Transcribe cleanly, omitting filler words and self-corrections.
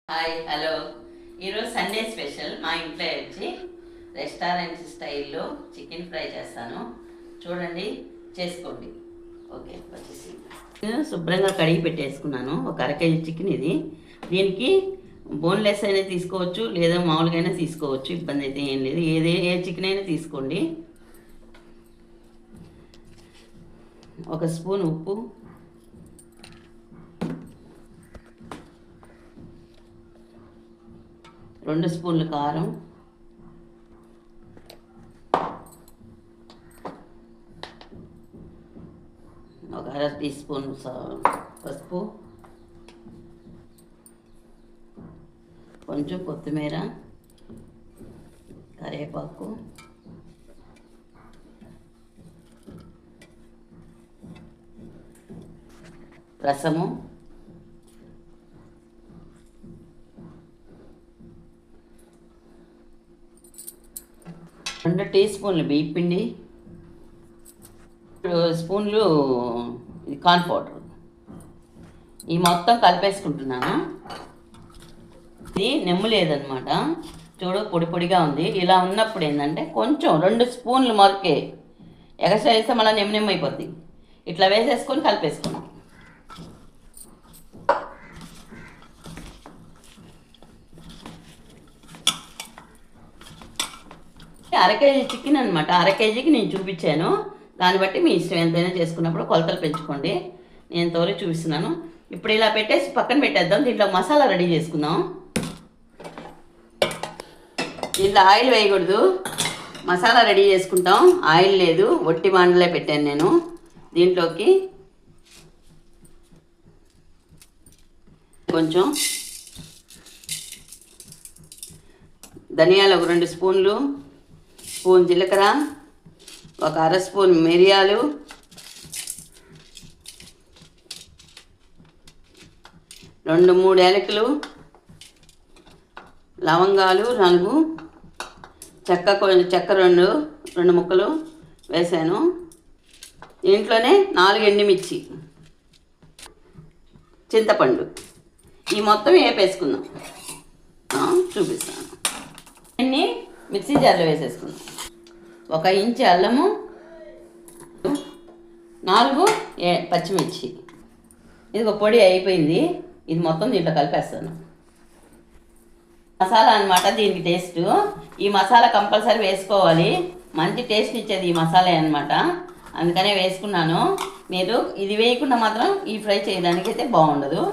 Hi hello ఈరోజు Sunday special మా ఇంట్లో వచ్చి రెస్టారెంట్ స్టైల్లో చికెన్ ఫ్రై చేస్తాను. చూడండి, చేసుకోండి. ఓకే, వచ్చేసి శుభ్రంగా కడిగి పెట్టేసుకున్నాను. ఒక అర కేజీ చికెన్ ఇది. దీనికి బోన్లెస్ అయినా తీసుకోవచ్చు, లేదా మామూలుగా అయినా తీసుకోవచ్చు. ఇబ్బంది అయితే ఏం లేదు. ఏ చికెన్ అయినా తీసుకోండి. ఒక స్పూన్ ఉప్పు, 2 స్పూన్లు కారం, ఒక అర టీ స్పూన్ పసుపు, కొంచెం కొత్తిమీర, కరివేపాకు, రసము, 2 టీ స్పూన్లు బియ్యం పిండి, 2 స్పూన్లు కార్న్ పౌడర్. ఈ మొత్తం కలిపేసుకుంటున్నాను. ఇది నెమ్ము లేదనమాట, చూడు పొడి పొడిగా ఉంది. ఇలా ఉన్నప్పుడు ఏంటంటే కొంచెం 2 స్పూన్లు మరకే ఎగస్ట్రా వేస్తే మళ్ళీ నెమ్ము అయిపోద్ది. ఇట్లా వేసేసుకొని కలిపేసుకోండి. అర కేజీ చికెన్ అనమాట. అర కేజీకి నేను చూపించాను. దాన్ని బట్టి మీ ఇష్టం ఎంతైనా చేసుకున్నప్పుడు కొలతలు పెంచుకోండి. నేను తోరి చూపిస్తున్నాను. ఇప్పుడు ఇలా పెట్టేసి పక్కన పెట్టేద్దాం. దీంట్లో మసాలా రెడీ చేసుకుందాం. దీంట్లో ఆయిల్ వేయకూడదు, మసాలా రెడీ చేసుకుంటాం. ఆయిల్ లేదు, ఒట్టి మాండలే పెట్టాను నేను. దీంట్లోకి కొంచెం ధనియాలు, ఒక 2 స్పూన్లు, స్పూన్ జీలకర్ర, ఒక అర స్పూన్ మిరియాలు, రెండు 3 యాలకులు, లవంగాలు 4, చెక్క 2 ముక్కలు వేసాను. దీంట్లోనే 4 ఎండుమిర్చి, చింతపండు. ఈ మొత్తం వేపేసుకుందాం. చూపిస్తాను. అన్నీ మిక్సీ జార్లో వేసేసుకుందాం. 1 ఇంచు అల్లము, 4 పచ్చిమిర్చి. ఇది ఒక పొడి అయిపోయింది. ఇది మొత్తం దీంట్లో కలిపేస్తాను. మసాలా అనమాట దీనికి టేస్ట్. ఈ మసాలా కంపల్సరీ వేసుకోవాలి. మంచి టేస్ట్ ఇచ్చేది ఈ మసాలా అనమాట. అందుకనే వేసుకున్నాను. మీరు ఇది వేయకుండా మాత్రం ఈ ఫ్రై చేయడానికి అయితే బాగుండదు.